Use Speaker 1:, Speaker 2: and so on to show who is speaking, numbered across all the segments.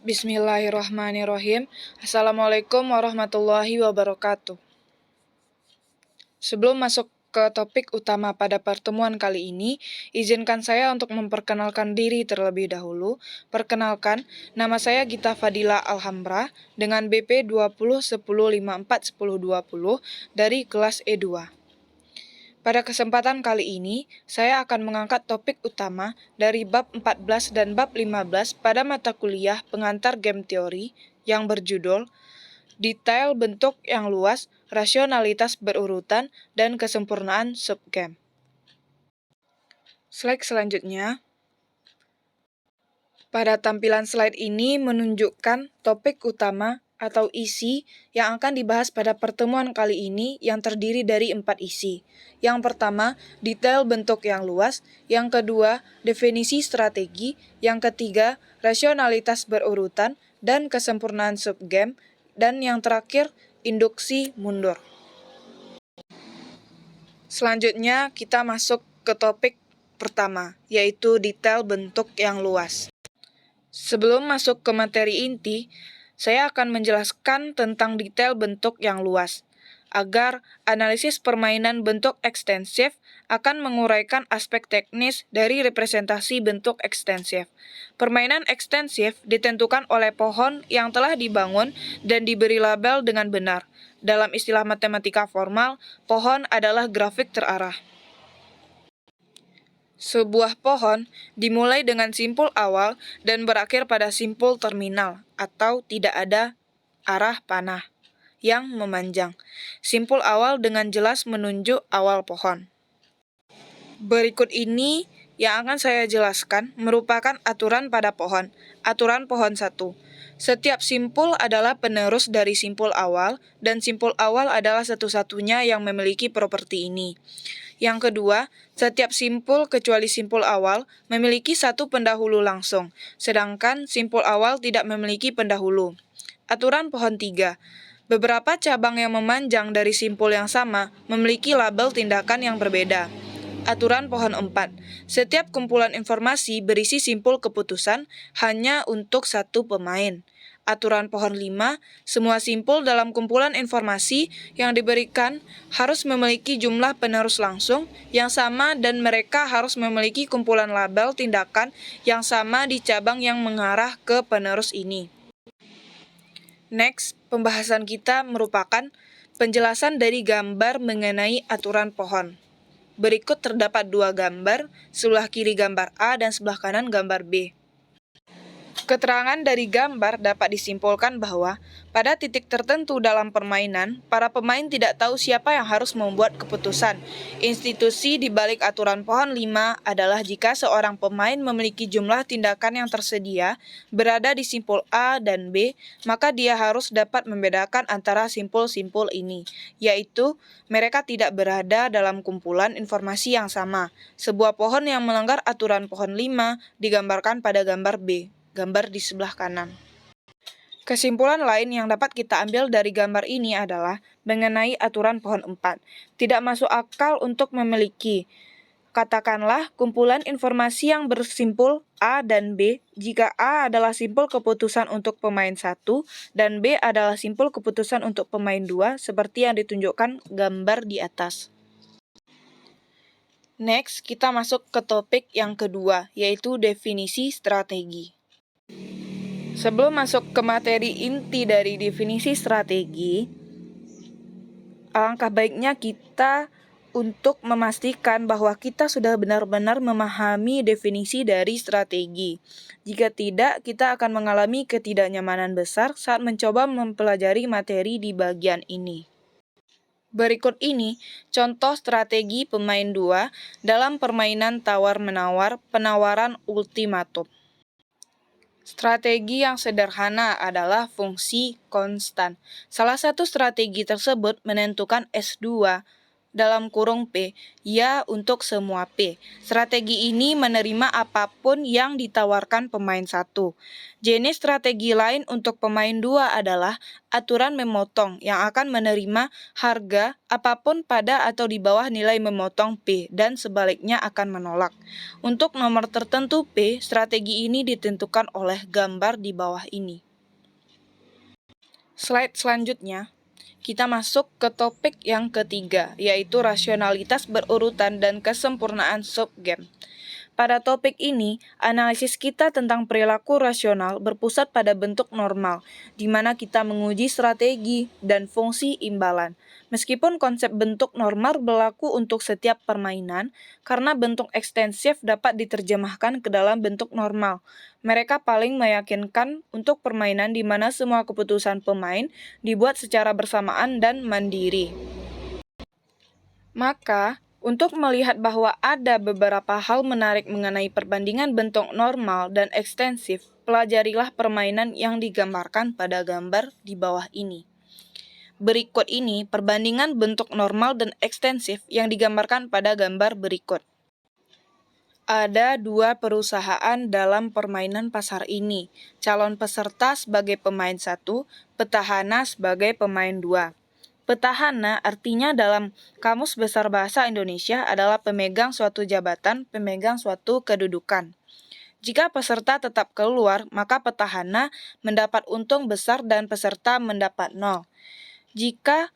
Speaker 1: Bismillahirrahmanirrahim. Assalamualaikum warahmatullahi wabarakatuh. Sebelum masuk ke topik utama pada pertemuan kali ini, izinkan saya untuk memperkenalkan diri terlebih dahulu. Perkenalkan, nama saya Gita Fadila Alhambra dengan BP 2010541020 dari kelas E2. Pada kesempatan kali ini, saya akan mengangkat topik utama dari bab 14 dan bab 15 pada mata kuliah pengantar game teori yang berjudul Detail bentuk yang luas, rasionalitas berurutan, dan kesempurnaan subgame. Slide selanjutnya. Pada tampilan slide ini menunjukkan topik utama atau isi yang akan dibahas pada pertemuan kali ini yang terdiri dari 4 isi. Yang pertama, detail bentuk yang luas. Yang kedua, definisi strategi. Yang ketiga, rasionalitas berurutan dan kesempurnaan subgame. Dan yang terakhir, induksi mundur. Selanjutnya, kita masuk ke topik pertama, yaitu detail bentuk yang luas. Sebelum masuk ke materi inti, saya akan menjelaskan tentang detail bentuk yang luas, agar analisis permainan bentuk ekstensif akan menguraikan aspek teknis dari representasi bentuk ekstensif. Permainan ekstensif ditentukan oleh pohon yang telah dibangun dan diberi label dengan benar. Dalam istilah matematika formal, pohon adalah grafik terarah. Sebuah pohon dimulai dengan simpul awal dan berakhir pada simpul terminal atau tidak ada arah panah yang memanjang. Simpul awal dengan jelas menunjuk awal pohon. Berikut ini yang akan saya jelaskan merupakan aturan pada pohon. Aturan pohon 1. Setiap simpul adalah penerus dari simpul awal dan simpul awal adalah satu-satunya yang memiliki properti ini. Yang kedua, setiap simpul kecuali simpul awal memiliki satu pendahulu langsung, sedangkan simpul awal tidak memiliki pendahulu. Aturan pohon 3. Beberapa cabang yang memanjang dari simpul yang sama memiliki label tindakan yang berbeda. Aturan pohon 4. Setiap kumpulan informasi berisi simpul keputusan hanya untuk satu pemain. Aturan pohon 5, semua simpul dalam kumpulan informasi yang diberikan harus memiliki jumlah penerus langsung yang sama dan mereka harus memiliki kumpulan label tindakan yang sama di cabang yang mengarah ke penerus ini. Next, pembahasan kita merupakan penjelasan dari gambar mengenai aturan pohon. Berikut terdapat 2 gambar, sebelah kiri gambar A dan sebelah kanan gambar B. Keterangan dari gambar dapat disimpulkan bahwa pada titik tertentu dalam permainan, para pemain tidak tahu siapa yang harus membuat keputusan. Institusi di balik aturan pohon 5 adalah jika seorang pemain memiliki jumlah tindakan yang tersedia berada di simpul A dan B, maka dia harus dapat membedakan antara simpul-simpul ini, yaitu mereka tidak berada dalam kumpulan informasi yang sama. Sebuah pohon yang melanggar aturan pohon 5 digambarkan pada gambar B. Gambar di sebelah kanan. Kesimpulan lain yang dapat kita ambil dari gambar ini adalah mengenai aturan pohon 4. Tidak masuk akal untuk memiliki, katakanlah, kumpulan informasi yang bersimpul A dan B jika A adalah simpul keputusan untuk pemain 1 dan B adalah simpul keputusan untuk pemain 2 seperti yang ditunjukkan gambar di atas. Next, kita masuk ke topik yang kedua, yaitu definisi strategi. Sebelum masuk ke materi inti dari definisi strategi, alangkah baiknya kita untuk memastikan bahwa kita sudah benar-benar memahami definisi dari strategi. Jika tidak, kita akan mengalami ketidaknyamanan besar saat mencoba mempelajari materi di bagian ini. Berikut ini contoh strategi pemain 2 dalam permainan tawar-menawar penawaran ultimatum. Strategi yang sederhana adalah fungsi konstan. Salah satu strategi tersebut menentukan S2 dalam kurung P, ya untuk semua P. Strategi ini menerima apapun yang ditawarkan pemain 1. Jenis strategi lain untuk pemain 2 adalah aturan memotong yang akan menerima harga apapun pada atau di bawah nilai memotong P dan sebaliknya akan menolak. Untuk nomor tertentu P, strategi ini ditentukan oleh gambar di bawah ini. Slide selanjutnya. Kita masuk ke topik yang ketiga, yaitu rasionalitas berurutan dan kesempurnaan subgame. Pada topik ini, analisis kita tentang perilaku rasional berpusat pada bentuk normal, di mana kita menguji strategi dan fungsi imbalan. Meskipun konsep bentuk normal berlaku untuk setiap permainan, karena bentuk ekstensif dapat diterjemahkan ke dalam bentuk normal. Mereka paling meyakinkan untuk permainan di mana semua keputusan pemain dibuat secara bersamaan dan mandiri. Maka, untuk melihat bahwa ada beberapa hal menarik mengenai perbandingan bentuk normal dan ekstensif, pelajarilah permainan yang digambarkan pada gambar di bawah ini. Berikut ini perbandingan bentuk normal dan ekstensif yang digambarkan pada gambar berikut. Ada 2 perusahaan dalam permainan pasar ini, calon peserta sebagai pemain 1, petahana sebagai pemain 2. Petahana artinya dalam Kamus Besar Bahasa Indonesia adalah pemegang suatu jabatan, pemegang suatu kedudukan. Jika peserta tetap keluar, maka petahana mendapat untung besar dan peserta mendapat 0. Jika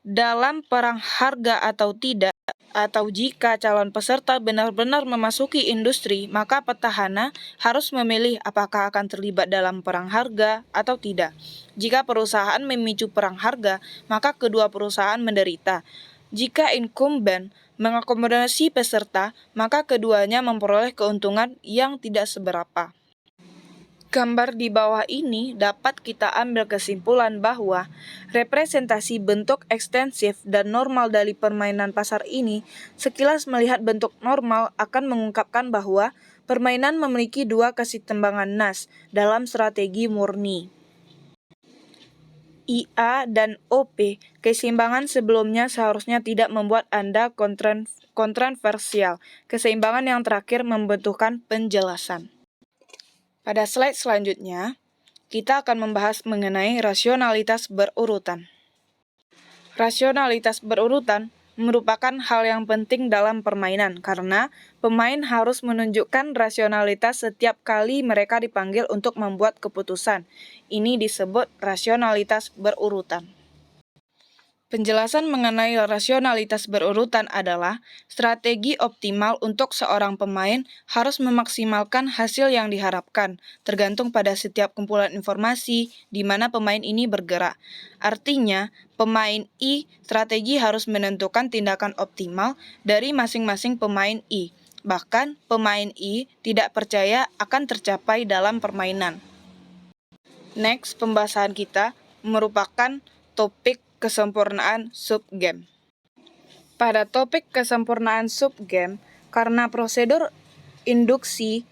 Speaker 1: dalam perang harga atau tidak, atau jika calon peserta benar-benar memasuki industri, maka petahana harus memilih apakah akan terlibat dalam perang harga atau tidak. Jika perusahaan memicu perang harga, maka kedua perusahaan menderita. Jika incumbent mengakomodasi peserta, maka keduanya memperoleh keuntungan yang tidak seberapa. Gambar di bawah ini dapat kita ambil kesimpulan bahwa representasi bentuk ekstensif dan normal dari permainan pasar ini, sekilas melihat bentuk normal akan mengungkapkan bahwa permainan memiliki 2 keseimbangan nas dalam strategi murni. IA dan OP, keseimbangan sebelumnya seharusnya tidak membuat Anda kontroversial. Keseimbangan yang terakhir membutuhkan penjelasan. Pada slide selanjutnya, kita akan membahas mengenai rasionalitas berurutan. Rasionalitas berurutan merupakan hal yang penting dalam permainan karena pemain harus menunjukkan rasionalitas setiap kali mereka dipanggil untuk membuat keputusan. Ini disebut rasionalitas berurutan. Penjelasan mengenai rasionalitas berurutan adalah strategi optimal untuk seorang pemain harus memaksimalkan hasil yang diharapkan, tergantung pada setiap kumpulan informasi di mana pemain ini bergerak. Artinya, pemain I strategi harus menentukan tindakan optimal dari masing-masing pemain I. Bahkan, pemain I tidak percaya akan tercapai dalam permainan. Next, pembahasan kita merupakan topik kesempurnaan subgame. Pada topik kesempurnaan subgame, karena prosedur induksi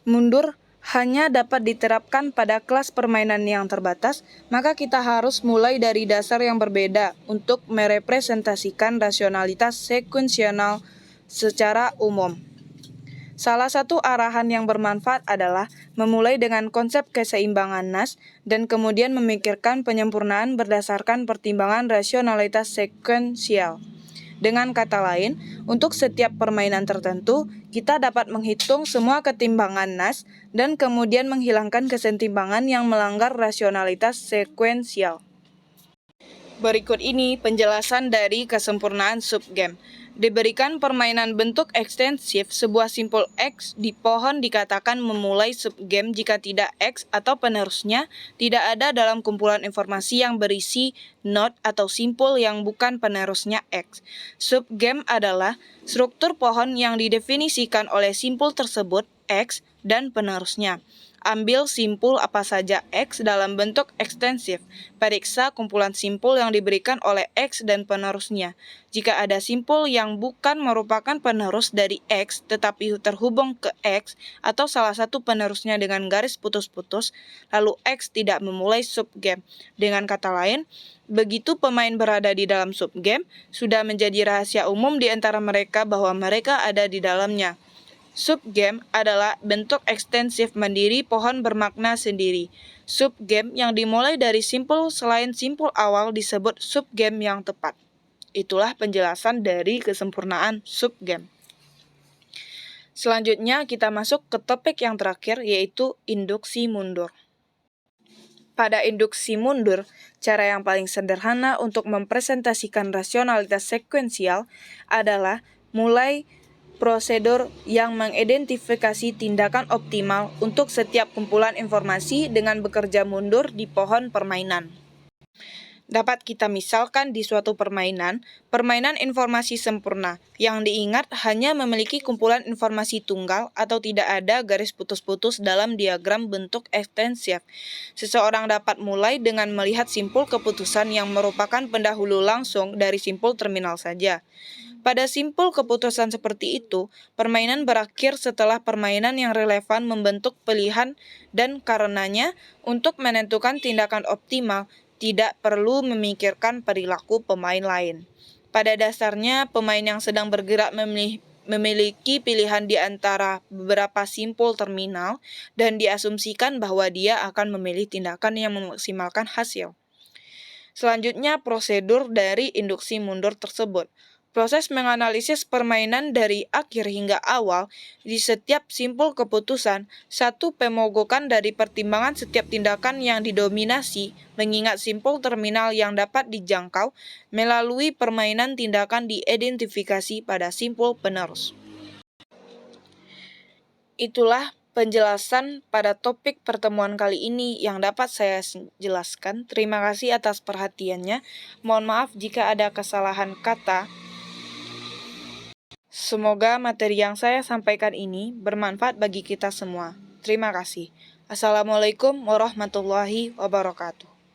Speaker 1: mundur hanya dapat diterapkan pada kelas permainan yang terbatas, maka kita harus mulai dari dasar yang berbeda untuk merepresentasikan rasionalitas sekuensial secara umum. Salah satu arahan yang bermanfaat adalah memulai dengan konsep keseimbangan nas dan kemudian memikirkan penyempurnaan berdasarkan pertimbangan rasionalitas sekuensial. Dengan kata lain, untuk setiap permainan tertentu, kita dapat menghitung semua ketimbangan nas dan kemudian menghilangkan kesetimbangan yang melanggar rasionalitas sekuensial. Berikut ini penjelasan dari kesempurnaan subgame. Diberikan permainan bentuk ekstensif, sebuah simpul X di pohon dikatakan memulai subgame jika tidak X atau penerusnya tidak ada dalam kumpulan informasi yang berisi node atau simpul yang bukan penerusnya X. Subgame adalah struktur pohon yang didefinisikan oleh simpul tersebut X dan penerusnya. Ambil simpul apa saja X dalam bentuk ekstensif. Periksa kumpulan simpul yang diberikan oleh X dan penerusnya. Jika ada simpul yang bukan merupakan penerus dari X tetapi terhubung ke X atau salah satu penerusnya dengan garis putus-putus, lalu X tidak memulai subgame. Dengan kata lain, begitu pemain berada di dalam subgame, sudah menjadi rahasia umum di antara mereka bahwa mereka ada di dalamnya. Subgame adalah bentuk ekstensif mandiri pohon bermakna sendiri. Subgame yang dimulai dari simpul selain simpul awal disebut subgame yang tepat. Itulah penjelasan dari kesempurnaan subgame. Selanjutnya kita masuk ke topik yang terakhir, yaitu induksi mundur. Pada induksi mundur, cara yang paling sederhana untuk mempresentasikan rasionalitas sekuensial adalah mulai prosedur yang mengidentifikasi tindakan optimal untuk setiap kumpulan informasi dengan bekerja mundur di pohon permainan. Dapat kita misalkan di suatu permainan informasi sempurna, yang diingat hanya memiliki kumpulan informasi tunggal atau tidak ada garis putus-putus dalam diagram bentuk ekstensif. Seseorang dapat mulai dengan melihat simpul keputusan yang merupakan pendahulu langsung dari simpul terminal saja. Pada simpul keputusan seperti itu, permainan berakhir setelah permainan yang relevan membentuk pilihan dan karenanya, untuk menentukan tindakan optimal, tidak perlu memikirkan perilaku pemain lain. Pada dasarnya, pemain yang sedang bergerak memiliki pilihan di antara beberapa simpul terminal dan diasumsikan bahwa dia akan memilih tindakan yang memaksimalkan hasil. Selanjutnya, prosedur dari induksi mundur tersebut. Proses menganalisis permainan dari akhir hingga awal di setiap simpul keputusan, satu pemogokan dari pertimbangan setiap tindakan yang didominasi, mengingat simpul terminal yang dapat dijangkau melalui permainan tindakan diidentifikasi pada simpul penerus. Itulah penjelasan pada topik pertemuan kali ini yang dapat saya jelaskan. Terima kasih atas perhatiannya. Mohon maaf jika ada kesalahan kata. Semoga materi yang saya sampaikan ini bermanfaat bagi kita semua. Terima kasih. Assalamualaikum warahmatullahi wabarakatuh.